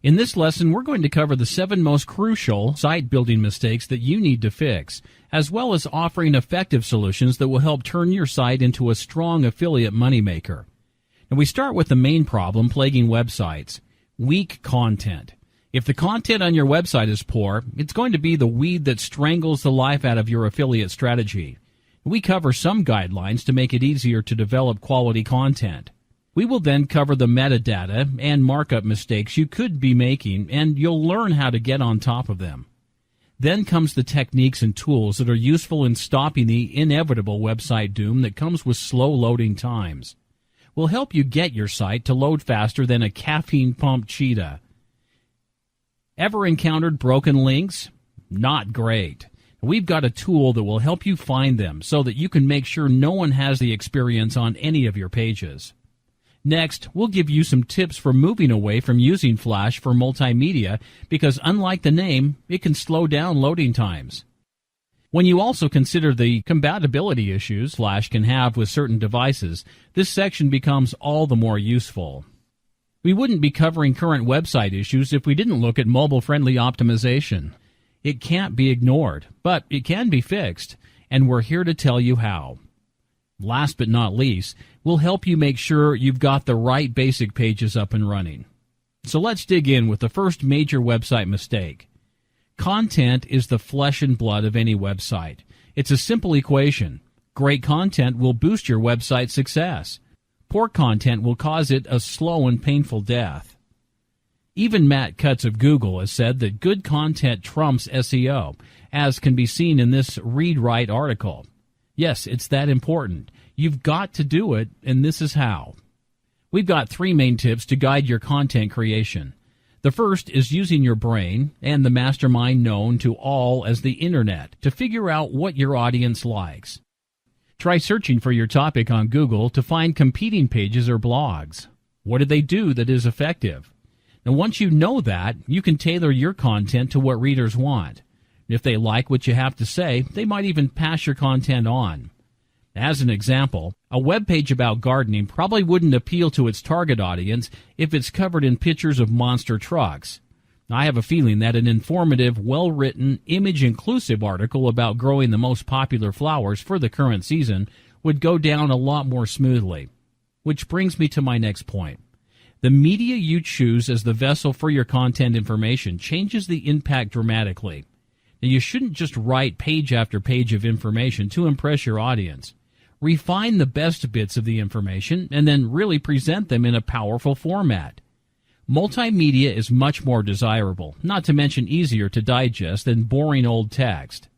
In this lesson, we're going to cover the 7 most crucial site building mistakes that you need to fix, as well as offering effective solutions that will help turn your site into a strong affiliate moneymaker. And we start with the main problem plaguing websites: weak content. If the content on your website is poor, it's going to be the weed that strangles the life out of your affiliate strategy. We cover some guidelines to make it easier to develop quality content. We will then cover the metadata and markup mistakes you could be making, and you'll learn how to get on top of them. Then comes the techniques and tools that are useful in stopping the inevitable website doom that comes with slow loading times. We'll help you get your site to load faster than a caffeine-pumped cheetah. Ever encountered broken links? Not great. We've got a tool that will help you find them so that you can make sure no one has the experience on any of your pages. Next, we'll give you some tips for moving away from using Flash for multimedia because, unlike the name, it can slow down loading times. When you also consider the compatibility issues Flash can have with certain devices, this section becomes all the more useful. We wouldn't be covering current website issues if we didn't look at mobile-friendly optimization. It can't be ignored, but it can be fixed, and we're here to tell you how. Last but not least, we'll help you make sure you've got the right basic pages up and running. So let's dig in with the first major website mistake. Content is the flesh and blood of any website. It's a simple equation. Great content will boost your website's success. Poor content will cause it a slow and painful death. Even Matt Cutts of Google has said that good content trumps SEO, as can be seen in this Read Write article. Yes, it's that important. You've got to do it, and this is how. We've got 3 main tips to guide your content creation. The first is using your brain and the mastermind known to all as the Internet to figure out what your audience likes. Try searching for your topic on Google to find competing pages or blogs. What do they do that is effective? Now, once you know that, you can tailor your content to what readers want. If they like what you have to say, they might even pass your content on. As an example, a web page about gardening probably wouldn't appeal to its target audience if it's covered in pictures of monster trucks. I have a feeling that an informative, well-written, image-inclusive article about growing the most popular flowers for the current season would go down a lot more smoothly. Which brings me to my next point. The media you choose as the vessel for your content information changes the impact dramatically. Now, you shouldn't just write page after page of information to impress your audience. Refine the best bits of the information and then really present them in a powerful format. Multimedia is much more desirable, not to mention easier to digest than boring old text.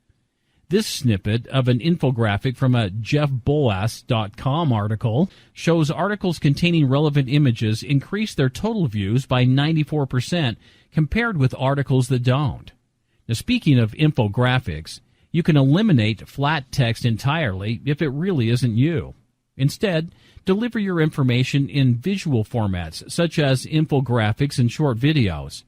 This snippet of an infographic from a jvzoo.com article shows articles containing relevant images increase their total views by 94% compared with articles that don't. Now, speaking of infographics, you can eliminate flat text entirely if it really isn't you. Instead, deliver your information in visual formats such as infographics and short videos.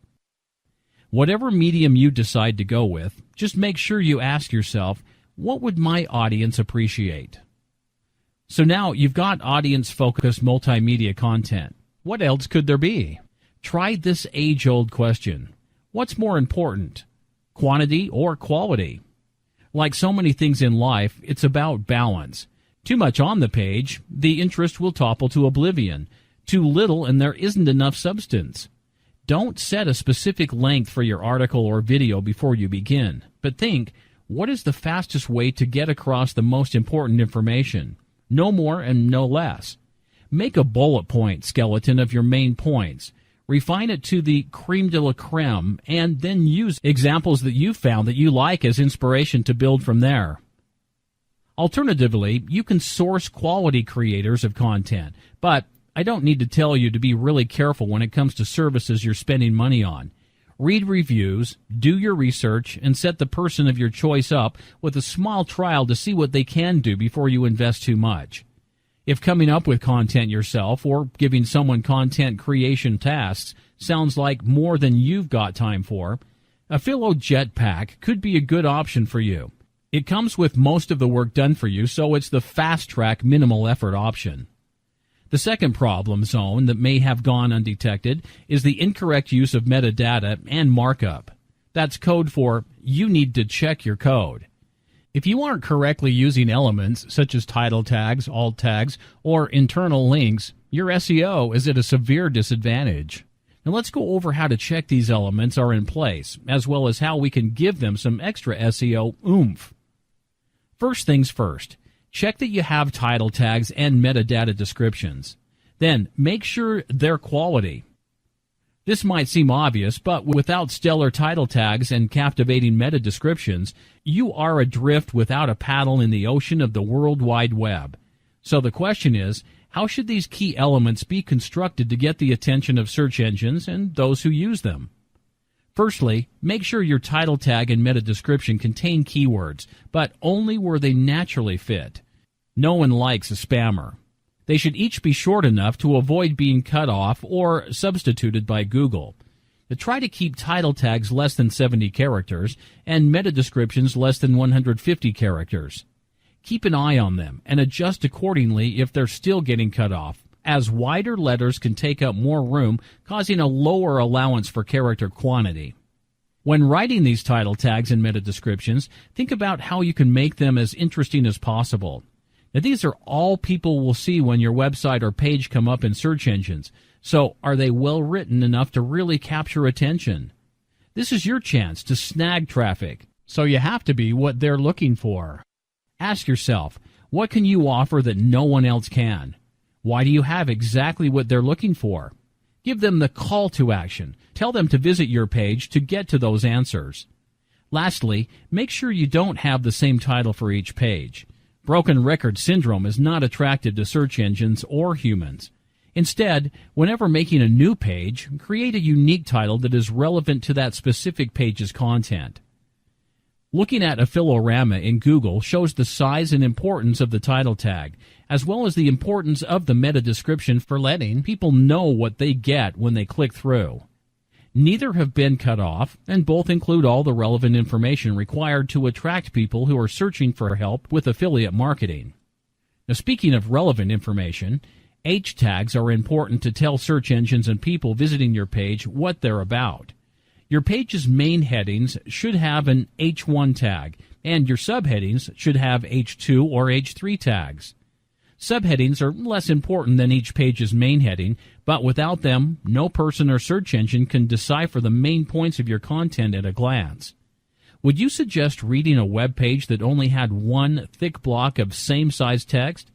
Whatever medium you decide to go with, just make sure you ask yourself, what would my audience appreciate? So now you've got audience-focused multimedia content. What else could there be? Try this age-old question. What's more important? Quantity or quality? Like so many things in life, it's about balance. Too much on the page, the interest will topple to oblivion. Too little, and there isn't enough substance. Don't set a specific length for your article or video before you begin, but think, what is the fastest way to get across the most important information? No more and no less. Make a bullet point skeleton of your main points. Refine it to the creme de la creme, and then use examples that you found that you like as inspiration to build from there. Alternatively, you can source quality creators of content, but I don't need to tell you to be really careful when it comes to services you're spending money on. Read reviews, do your research, and set the person of your choice up with a small trial to see what they can do before you invest too much. If coming up with content yourself or giving someone content creation tasks sounds like more than you've got time for, a Philo Jetpack could be a good option for you. It comes with most of the work done for you, so it's the fast-track, minimal-effort option. The second problem zone that may have gone undetected is the incorrect use of metadata and markup. That's code for you need to check your code. If you aren't correctly using elements such as title tags, alt tags, or internal links, your SEO is at a severe disadvantage. Now let's go over how to check these elements are in place, as well as how we can give them some extra SEO oomph. First things first, check that you have title tags and metadata descriptions. Then make sure they're quality. This might seem obvious, but without stellar title tags and captivating meta descriptions, you are adrift without a paddle in the ocean of the World Wide Web. So the question is, how should these key elements be constructed to get the attention of search engines and those who use them? Firstly, make sure your title tag and meta description contain keywords, but only where they naturally fit. No one likes a spammer. They should each be short enough to avoid being cut off or substituted by Google. Try to keep title tags less than 70 characters and meta descriptions less than 150 characters. Keep an eye on them and adjust accordingly if they're still getting cut off, as wider letters can take up more room, causing a lower allowance for character quantity. When writing these title tags and meta descriptions, think about how you can make them as interesting as possible. Now, these are all people will see when your website or page come up in search engines. So, are they well written enough to really capture attention? This is your chance to snag traffic, so you have to be what they're looking for. Ask yourself, what can you offer that no one else can? Why do you have exactly what they're looking for? Give them the call to action. Tell them to visit your page to get to those answers. Lastly, make sure you don't have the same title for each page. Broken record syndrome is not attractive to search engines or humans. Instead, whenever making a new page, create a unique title that is relevant to that specific page's content. Looking at a philorama in Google shows the size and importance of the title tag, as well as the importance of the meta description for letting people know what they get when they click through. Neither have been cut off, and both include all the relevant information required to attract people who are searching for help with affiliate marketing. Now, speaking of relevant information, H tags are important to tell search engines and people visiting your page what they're about. Your page's main headings should have an H1 tag, and your subheadings should have H2 or H3 tags. Subheadings are less important than each page's main heading, but without them, no person or search engine can decipher the main points of your content at a glance. Would you suggest reading a web page that only had one thick block of same-size text?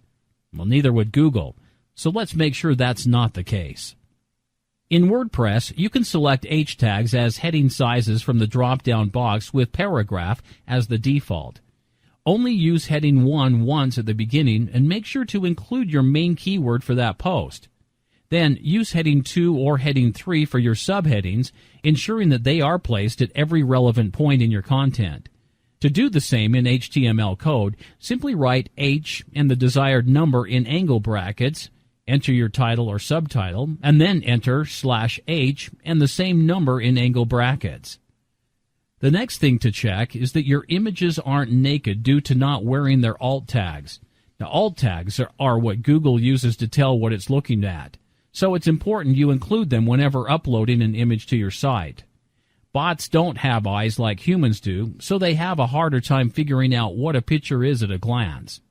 Well, neither would Google, so let's make sure that's not the case. In WordPress, you can select H tags as heading sizes from the drop-down box with paragraph as the default. Only use heading 1 once at the beginning and make sure to include your main keyword for that post. Then use heading 2 or heading 3 for your subheadings, ensuring that they are placed at every relevant point in your content. To do the same in HTML code, simply write H and the desired number in angle brackets, enter your title or subtitle, and then enter /H and the same number in angle brackets. The next thing to check is that your images aren't naked due to not wearing their alt tags. Now, alt tags are what Google uses to tell what it's looking at, so it's important you include them whenever uploading an image to your site. Bots don't have eyes like humans do, so they have a harder time figuring out what a picture is at a glance.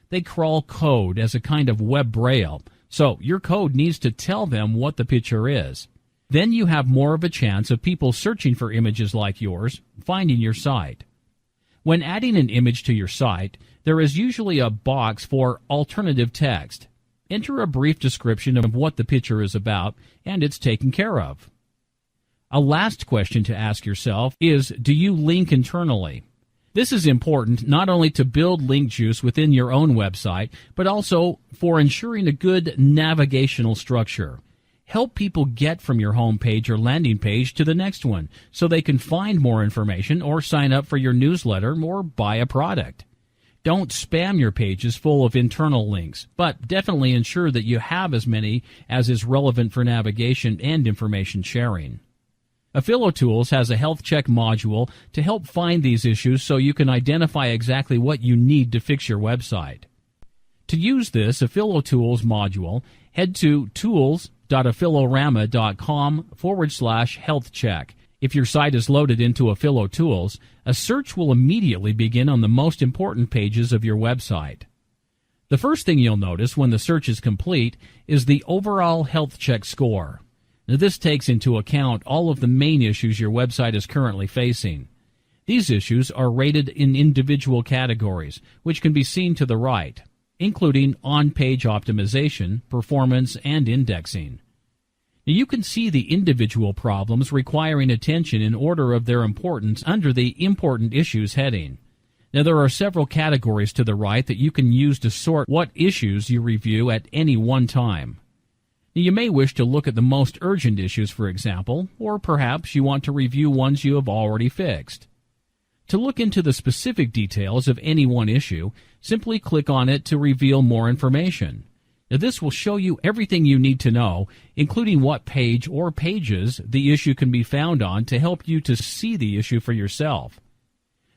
They crawl code as a kind of web braille, so your code needs to tell them what the picture is. Then you have more of a chance of people searching for images like yours, finding your site. When adding an image to your site, there is usually a box for alternative text. Enter a brief description of what the picture is about, and it's taken care of. A last question to ask yourself is, do you link internally? This is important not only to build link juice within your own website, but also for ensuring a good navigational structure. Help people get from your home page or landing page to the next one so they can find more information or sign up for your newsletter or buy a product. Don't spam your pages full of internal links, but definitely ensure that you have as many as is relevant for navigation and information sharing. Affiliatools has a health check module to help find these issues so you can identify exactly what you need to fix your website. To use this Affiliatools module, Head to tools.affilorama.com/health check. If your site is loaded into Affilo Tools, a search will immediately begin on the most important pages of your website. The first thing you'll notice when the search is complete is the overall health check score. Now, this takes into account all of the main issues your website is currently facing. These issues are rated in individual categories, which can be seen to the right, including on-page optimization, performance, and indexing. Now, you can see the individual problems requiring attention in order of their importance under the Important Issues heading. Now, there are several categories to the right that you can use to sort what issues you review at any one time. Now, you may wish to look at the most urgent issues, for example, or perhaps you want to review ones you have already fixed. To look into the specific details of any one issue, simply click on it to reveal more information. Now, this will show you everything you need to know, including what page or pages the issue can be found on to help you to see the issue for yourself.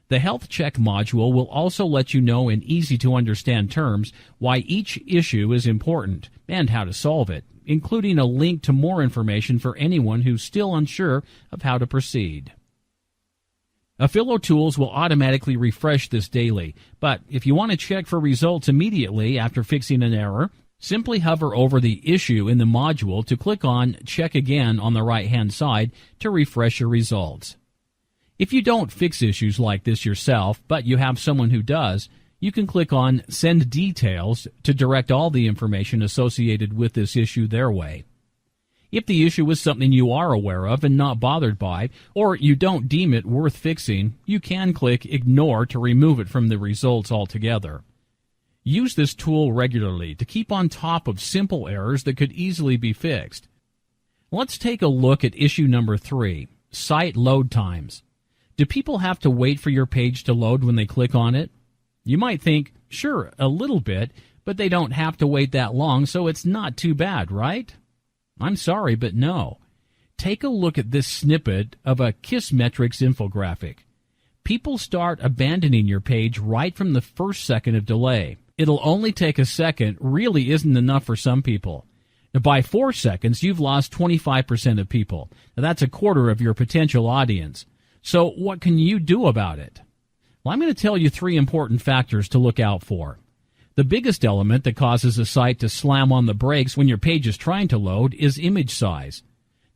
The Health Check module will also let you know in easy-to-understand terms why each issue is important and how to solve it, including a link to more information for anyone who's still unsure of how to proceed. Affilo Tools will automatically refresh this daily, but if you want to check for results immediately after fixing an error, simply hover over the issue in the module to click on Check Again on the right-hand side to refresh your results. If you don't fix issues like this yourself, but you have someone who does, you can click on Send Details to direct all the information associated with this issue their way. If the issue is something you are aware of and not bothered by, or you don't deem it worth fixing, you can click Ignore to remove it from the results altogether. Use this tool regularly to keep on top of simple errors that could easily be fixed. Let's take a look at issue number 3, Site Load Times. Do people have to wait for your page to load when they click on it? You might think, sure, a little bit, but they don't have to wait that long, so it's not too bad, right? I'm sorry, but no. Take a look at this snippet of a Kissmetrics infographic. People start abandoning your page right from the first second of delay. It'll only take a second really isn't enough for some people. Now, by 4 seconds, you've lost 25% of people. Now, that's a quarter of your potential audience. So what can you do about it? Well, I'm going to tell you 3 important factors to look out for. The biggest element that causes a site to slam on the brakes when your page is trying to load is image size.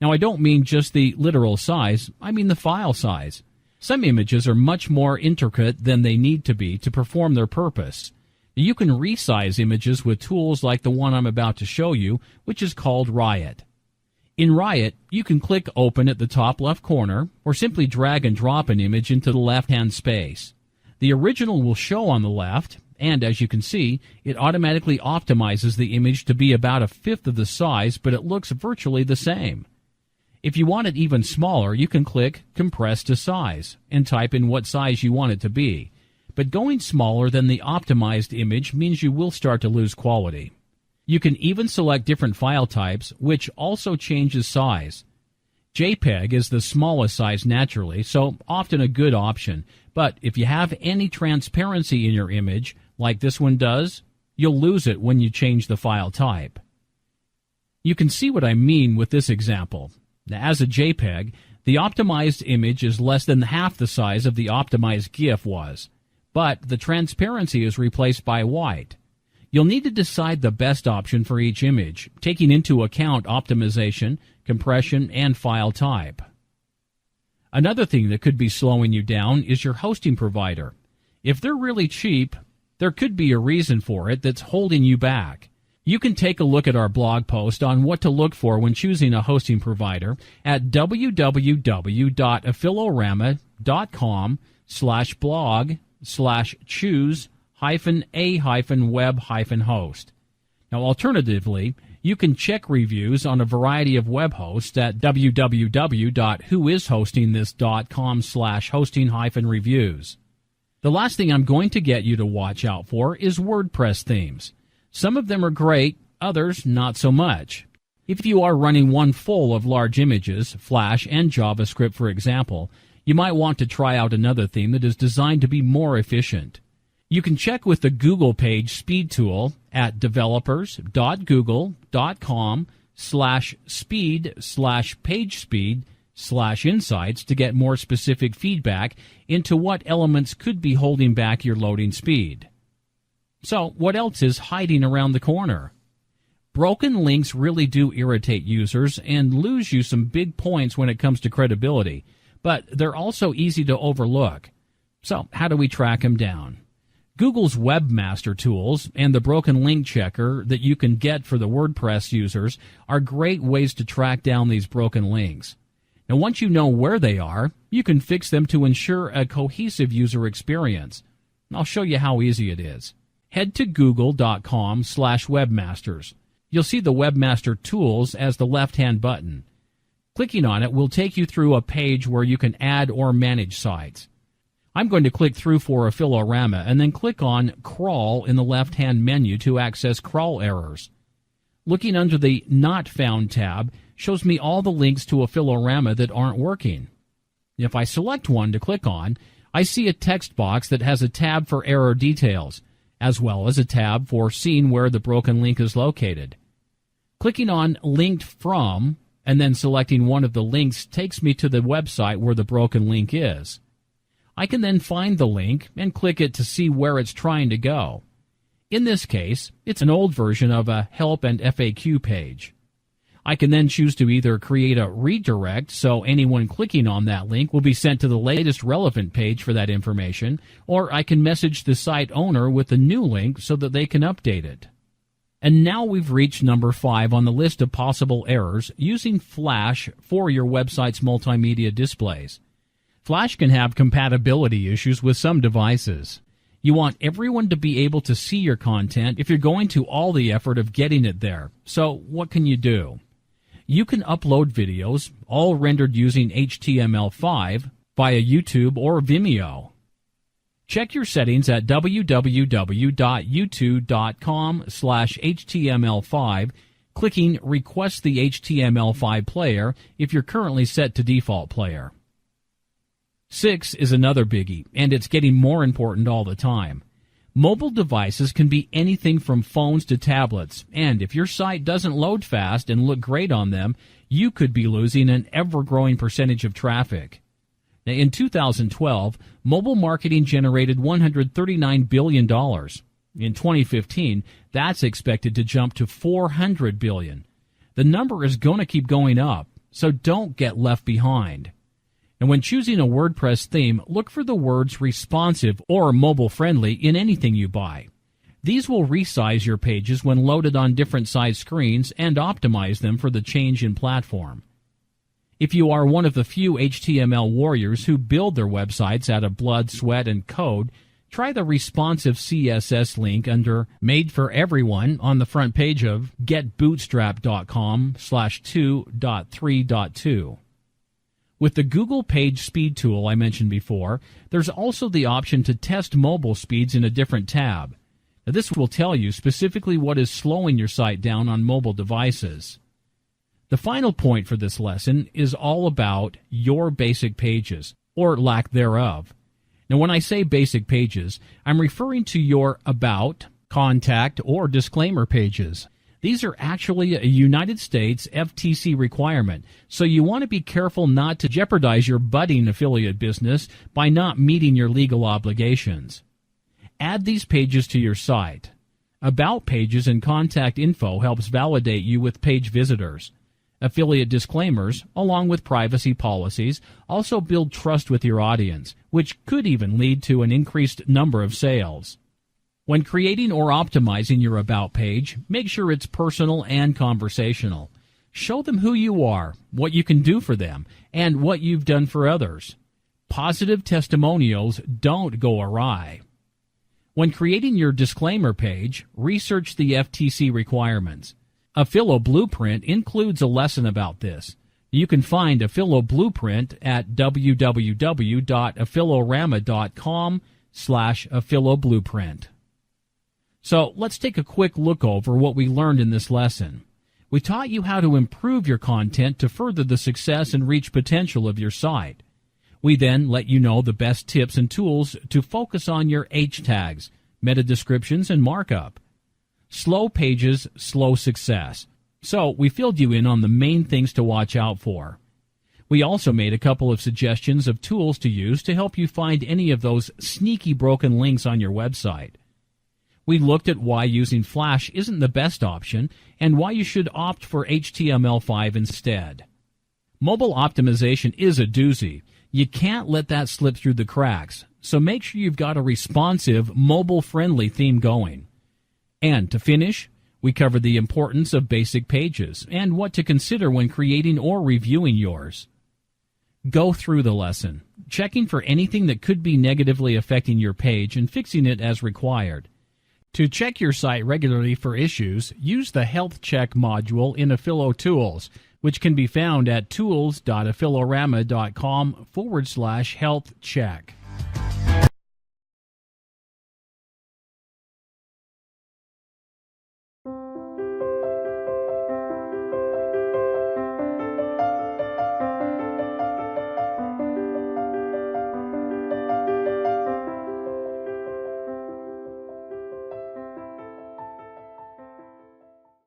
Now, I don't mean just the literal size, I mean the file size. Some images are much more intricate than they need to be to perform their purpose. You can resize images with tools like the one I'm about to show you, which is called Riot. In Riot, you can click Open at the top left corner, or simply drag and drop an image into the left-hand space. The original will show on the left, and as you can see, it automatically optimizes the image to be about 1/5 of the size, but it looks virtually the same. If you want it even smaller, you can click Compress to Size and type in what size you want it to be. But going smaller than the optimized image means you will start to lose quality. You can even select different file types, which also changes size. JPEG is the smallest size naturally, so often a good option. But if you have any transparency in your image, like this one does, you'll lose it when you change the file type. You can see what I mean with this example. Now, as a JPEG, the optimized image is less than half the size of the optimized GIF was, but the transparency is replaced by white. You'll need to decide the best option for each image, taking into account optimization, compression, and file type. Another thing that could be slowing you down is your hosting provider. If they're really cheap, there could be a reason for it that's holding you back. You can take a look at our blog post on what to look for when choosing a hosting provider at www.affilorama.com/blog/choose-a-web-host. Now, alternatively, you can check reviews on a variety of web hosts at www.whoishostingthis.com/hosting-reviews. The last thing I'm going to get you to watch out for is WordPress themes. Some of them are great, others not so much. If you are running one full of large images, Flash and JavaScript for example, you might want to try out another theme that is designed to be more efficient. You can check with the Google page speed tool at developers.google.com/speed/pagespeed/insights to get more specific feedback into what elements could be holding back your loading speed. So, what else is hiding around the corner? Broken links really do irritate users and lose you some big points when it comes to credibility, but they're also easy to overlook. So, how do we track them down? Google's Webmaster Tools and the Broken Link Checker that you can get for the WordPress users are great ways to track down these broken links. Now, once you know where they are, you can fix them to ensure a cohesive user experience. I'll show you how easy it is. Head to google.com/webmasters. You'll see the Webmaster Tools as the left-hand button. Clicking on it will take you through a page where you can add or manage sites. I'm going to click through for a Philorama and then click on Crawl in the left-hand menu to access crawl errors. Looking under the Not Found tab shows me all the links to a Philorama that aren't working. If I select one to click on, I see a text box that has a tab for error details, as well as a tab for seeing where the broken link is located. Clicking on Linked From and then selecting one of the links takes me to the website where the broken link is. I can then find the link and click it to see where it's trying to go. In this case, it's an old version of a help and FAQ page. I can then choose to either create a redirect so anyone clicking on that link will be sent to the latest relevant page for that information, or I can message the site owner with a new link so that they can update it. And now we've reached number 5 on the list of possible errors using Flash for your website's multimedia displays. Flash can have compatibility issues with some devices. You want everyone to be able to see your content if you're going to all the effort of getting it there. So what can you do? You can upload videos, all rendered using HTML5, via YouTube or Vimeo. Check your settings at www.youtube.com/HTML5, clicking Request the HTML5 player if you're currently set to default player. 6 is another biggie, and it's getting more important all the time. Mobile devices can be anything from phones to tablets, and if your site doesn't load fast and look great on them, you could be losing an ever-growing percentage of traffic. Now, in 2012, mobile marketing generated $139 billion. In 2015, that's expected to jump to $400 billion. The number is going to keep going up, so don't get left behind. And when choosing a WordPress theme, look for the words responsive or mobile-friendly in anything you buy. These will resize your pages when loaded on different size screens and optimize them for the change in platform. If you are one of the few HTML warriors who build their websites out of blood, sweat, and code, try the responsive CSS link under Made for Everyone on the front page of getbootstrap.com/2.3.2. With the Google Page Speed tool I mentioned before, there's also the option to test mobile speeds in a different tab. Now, this will tell you specifically what is slowing your site down on mobile devices. The final point for this lesson is all about your basic pages, or lack thereof. Now, when I say basic pages, I'm referring to your About, Contact, or Disclaimer pages. These are actually a United States FTC requirement, so you want to be careful not to jeopardize your budding affiliate business by not meeting your legal obligations. Add these pages to your site. About pages and contact info helps validate you with page visitors. Affiliate disclaimers, along with privacy policies, also build trust with your audience, which could even lead to an increased number of sales. When creating or optimizing your About page, make sure it's personal and conversational. Show them who you are, what you can do for them, and what you've done for others. Positive testimonials don't go awry. When creating your disclaimer page, research the FTC requirements. A Philo Blueprint includes a lesson about this. You can find a Philo Blueprint at www.aphilorama.com/aphiloblueprint. So let's take a quick look over what we learned in this lesson. We taught you how to improve your content to further the success and reach potential of your site. We then let you know the best tips and tools to focus on your H tags, meta descriptions, and markup. Slow pages, slow success. So we filled you in on the main things to watch out for. We also made a couple of suggestions of tools to use to help you find any of those sneaky broken links on your website. We looked at why using Flash isn't the best option and why you should opt for HTML5 instead. Mobile optimization is a doozy. You can't let that slip through the cracks, so make sure you've got a responsive, mobile-friendly theme going. And to finish, we covered the importance of basic pages and what to consider when creating or reviewing yours. Go through the lesson, checking for anything that could be negatively affecting your page and fixing it as required. To check your site regularly for issues, use the Health Check module in Affilo Tools, which can be found at tools.affilorama.com/health check.